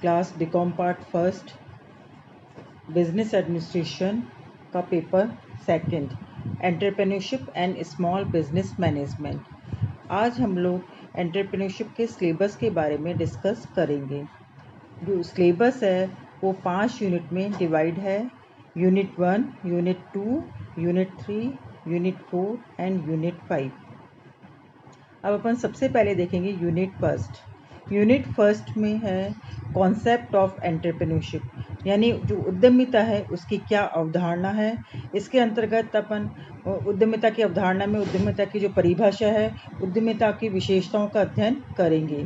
Class BCom part first business administration का paper second entrepreneurship and small business management. आज हम लोग entrepreneurship के सिलेबस के बारे में डिस्कस करेंगे। जो सिलेबस है वो 5 यूनिट में डिवाइड है। Unit 1, unit 2, unit 3, unit 4 and unit 5। अब अपन सबसे पहले देखेंगे यूनिट फर्स्ट। यूनिट फर्स्ट में है कॉन्सेप्ट ऑफ एंटरप्रेन्योरशिप, यानी जो उद्यमिता है उसकी क्या अवधारणा है। इसके अंतर्गत अपन उद्यमिता की अवधारणा में उद्यमिता की जो परिभाषा है, उद्यमिता की विशेषताओं का अध्ययन करेंगे।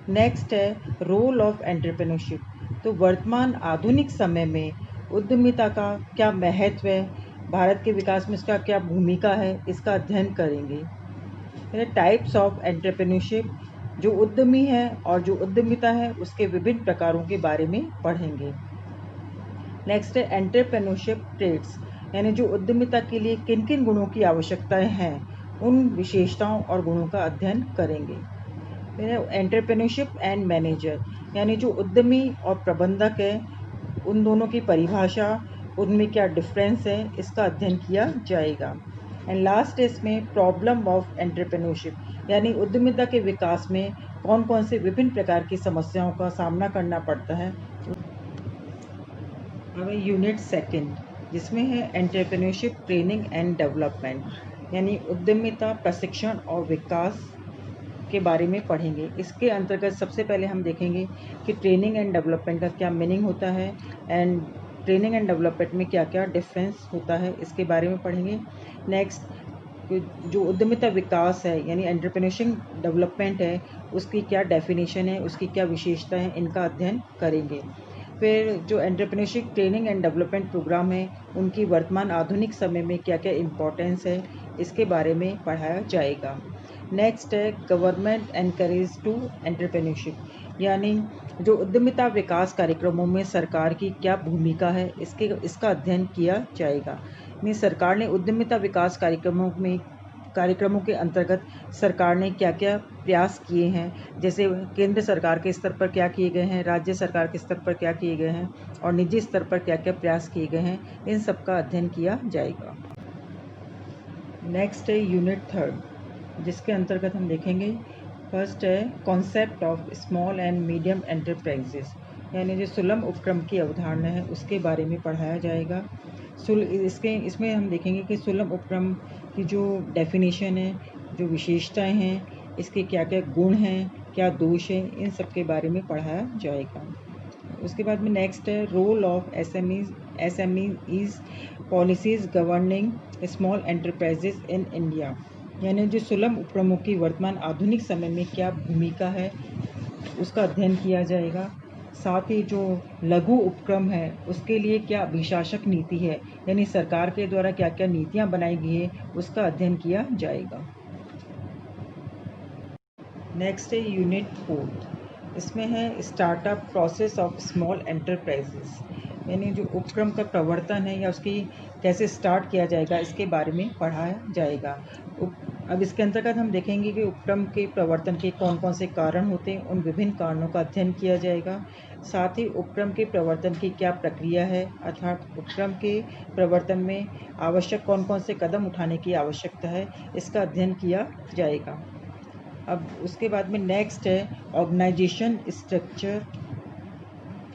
नेक्स्ट है रोल ऑफ एंटरप्रेन्योरशिप, तो वर्तमान आधुनिक समय में उद्यमिता का क्या महत्व है, भारत के विकास में इसका क्या भूमिका है, इसका अध्ययन करेंगे। टाइप्स ऑफ एंटरप्रेन्योरशिप, जो उद्यमी है और जो उद्यमिता है उसके विभिन्न प्रकारों के बारे में पढ़ेंगे। नेक्स्ट है एंटरप्रेन्योरशिप ट्रेड्स, यानी जो उद्यमिता के लिए किन किन गुणों की आवश्यकताएं हैं, उन विशेषताओं और गुणों का अध्ययन करेंगे। एंटरप्रेन्योरशिप एंड मैनेजर, यानी जो उद्यमी और प्रबंधक है उन दोनों की परिभाषा, उनमें क्या डिफरेंस है, इसका अध्ययन किया जाएगा। एंड लास्ट इसमें प्रॉब्लम ऑफ एंटरप्रेन्योरशिप, यानी उद्यमिता के विकास में कौन कौन से विभिन्न प्रकार की समस्याओं का सामना करना पड़ता है। अब यूनिट सेकंड, जिसमें है एंटरप्रेन्योरशिप ट्रेनिंग एंड डेवलपमेंट, यानी उद्यमिता प्रशिक्षण और विकास के बारे में पढ़ेंगे। इसके अंतर्गत सबसे पहले हम देखेंगे कि ट्रेनिंग एंड डेवलपमेंट का क्या मीनिंग होता है एंड ट्रेनिंग एंड डेवलपमेंट में क्या क्या डिफरेंस होता है, इसके बारे में पढ़ेंगे। नेक्स्ट जो उद्यमिता विकास है यानी एंटरप्रेन्योरशिप डेवलपमेंट है, उसकी क्या डेफिनेशन है, उसकी क्या विशेषता है, इनका अध्ययन करेंगे। फिर जो entrepreneurship training and development program है, उनकी वर्तमान आधुनिक समय में क्या क्या इम्पोर्टेंस है, इसके बारे में पढ़ाया जाएगा। नेक्स्ट है गवर्नमेंट एनकरेज टू एंटरप्रेन्योरशिप, यानी जो उद्यमिता विकास कार्यक्रमों में सरकार की क्या भूमिका है, इसका अध्ययन किया जाएगा। यानी सरकार ने उद्यमिता विकास कार्यक्रमों के अंतर्गत सरकार ने क्या क्या प्रयास किए हैं, जैसे केंद्र सरकार के स्तर पर क्या किए गए हैं, राज्य सरकार के स्तर पर क्या किए गए हैं और निजी स्तर पर क्या क्या प्रयास किए गए हैं, इन सब का अध्ययन किया जाएगा। नेक्स्ट है यूनिट थर्ड, जिसके अंतर्गत हम देखेंगे फर्स्ट है concept of small and medium enterprises, यानी जो सुलभ उपक्रम की अवधारणा है उसके बारे में पढ़ाया जाएगा। इसमें हम देखेंगे कि सुलभ उपक्रम की जो डेफिनेशन है, जो विशेषताएं हैं, इसके क्या क्या गुण हैं, क्या दोष हैं, इन सब के बारे में पढ़ाया जाएगा। उसके बाद में नेक्स्ट है role of SMEs policies governing small enterprises in India, यानी जो सुलभ उपक्रमों की वर्तमान आधुनिक समय में क्या भूमिका है, उसका अध्ययन किया जाएगा। साथ ही जो लघु उपक्रम है उसके लिए क्या अभिशासक नीति है, यानी सरकार के द्वारा क्या क्या नीतियां बनाई गई है, उसका अध्ययन किया जाएगा। नेक्स्ट है यूनिट फोर्थ, इसमें है startup process of small enterprises, यानी जो उपक्रम का प्रवर्तन है या उसकी कैसे स्टार्ट किया जाएगा, इसके बारे में पढ़ाया जाएगा। अब इसके अंतर्गत हम देखेंगे कि उपक्रम के प्रवर्तन के कौन कौन से कारण होते हैं, उन विभिन्न कारणों का अध्ययन किया जाएगा। साथ ही उपक्रम के प्रवर्तन की क्या प्रक्रिया है, अर्थात उपक्रम के प्रवर्तन में आवश्यक कौन कौन से कदम उठाने की आवश्यकता है, इसका अध्ययन किया जाएगा। अब उसके बाद में नेक्स्ट है organisation structure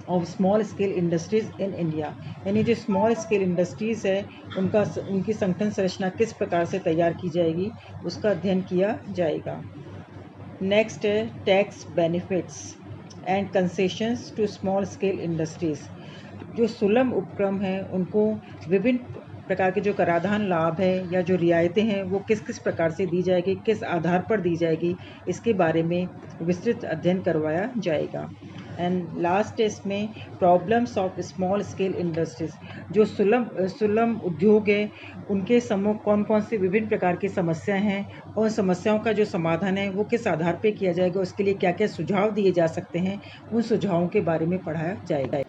of small scale industries in India, यानी जो स्मॉल स्केल इंडस्ट्रीज़ है उनकी संगठन संरचना किस प्रकार से तैयार की जाएगी, उसका अध्ययन किया जाएगा। नेक्स्ट है tax benefits and concessions to small scale industries, जो सुलभ उपक्रम है उनको विभिन्न प्रकार के जो कराधान लाभ है या जो रियायतें हैं वो किस किस प्रकार से दी जाएगी, किस आधार पर दी जाएगी, इसके बारे में विस्तृत अध्ययन करवाया जाएगा। एंड लास्ट इसमें problems of small scale industries, जो सुलभ उद्योग है उनके समूह कौन कौन से विभिन्न प्रकार की समस्याएं हैं और समस्याओं का जो समाधान है वो किस आधार पर किया जाएगा, उसके लिए क्या क्या सुझाव दिए जा सकते हैं, उन सुझावों के बारे में पढ़ाया जाएगा।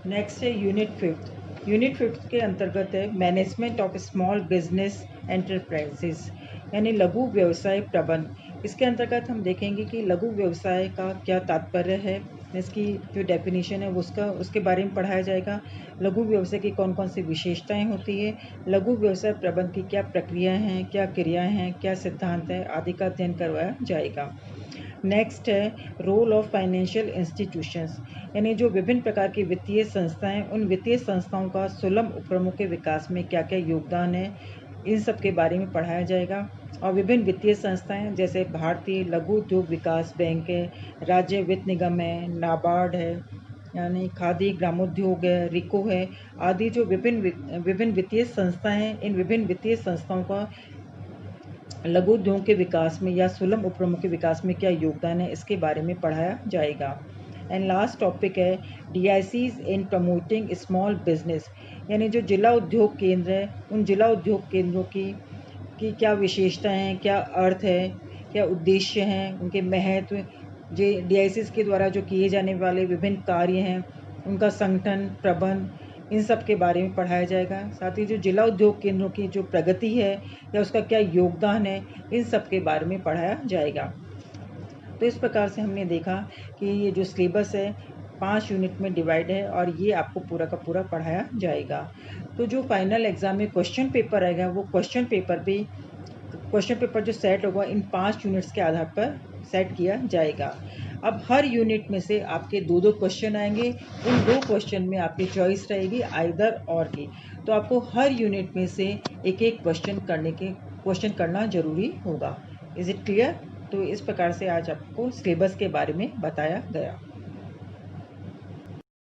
नेक्स्ट है यूनिट फिफ्थ। यूनिट फिफ्थ के अंतर्गत है management of small business enterprises, यानी लघु व्यवसाय प्रबंध। इसके अंतर्गत हम देखेंगे कि लघु व्यवसाय का क्या तात्पर्य है, इसकी जो डेफिनेशन है उसके बारे में पढ़ाया जाएगा। लघु व्यवसाय की कौन कौन सी विशेषताएं होती है, लघु व्यवसाय प्रबंधन की क्या प्रक्रियाएं हैं, क्या क्रियाएं हैं, क्या सिद्धांत है आदि का अध्ययन करवाया जाएगा। नेक्स्ट है रोल ऑफ फाइनेंशियल इंस्टीट्यूशंस, यानी जो विभिन्न प्रकार की वित्तीय संस्थाएं, उन वित्तीय संस्थाओं का सुलभ उपक्रमों के विकास में क्या क्या योगदान है, इन सब के बारे में पढ़ाया जाएगा। और विभिन्न वित्तीय संस्थाएं जैसे भारतीय लघु उद्योग विकास बैंक है, राज्य वित्त निगम है, नाबार्ड है, यानी खादी ग्रामोद्योग है, रिको है आदि जो विभिन्न वित्तीय संस्थाएं हैं, इन विभिन्न वित्तीय संस्थाओं का लघु उद्योग के विकास में या सुलभ उपक्रमों के विकास में क्या योगदान है, इसके बारे में पढ़ाया जाएगा। एंड लास्ट टॉपिक है DICs इन प्रमोटिंग स्मॉल बिजनेस, यानी जो जिला उद्योग केंद्र है, उन जिला उद्योग केंद्रों की क्या विशेषताएं हैं, क्या अर्थ है, क्या उद्देश्य हैं, उनके महत्व, जो DICs के द्वारा जो किए जाने वाले विभिन्न कार्य हैं, उनका संगठन प्रबंध, इन सब के बारे में पढ़ाया जाएगा। साथ ही जो जिला उद्योग केंद्रों की जो प्रगति है या उसका क्या योगदान है, इन सब के बारे में पढ़ाया जाएगा। तो इस प्रकार से हमने देखा कि ये जो सिलेबस है 5 यूनिट में डिवाइड है और ये आपको पूरा का पूरा पढ़ाया जाएगा। तो जो फाइनल एग्ज़ाम में क्वेश्चन पेपर आएगा, वो क्वेश्चन पेपर जो सेट होगा इन 5 यूनिट्स के आधार पर सेट किया जाएगा। अब हर यूनिट में से आपके 2-2 क्वेश्चन आएंगे, उन 2 क्वेश्चन में आपकी चॉइस रहेगी आइदर और की। तो आपको हर यूनिट में से एक-एक क्वेश्चन करना जरूरी होगा। Is it clear? तो इस प्रकार से आज आपको सिलेबस के बारे में बताया गया।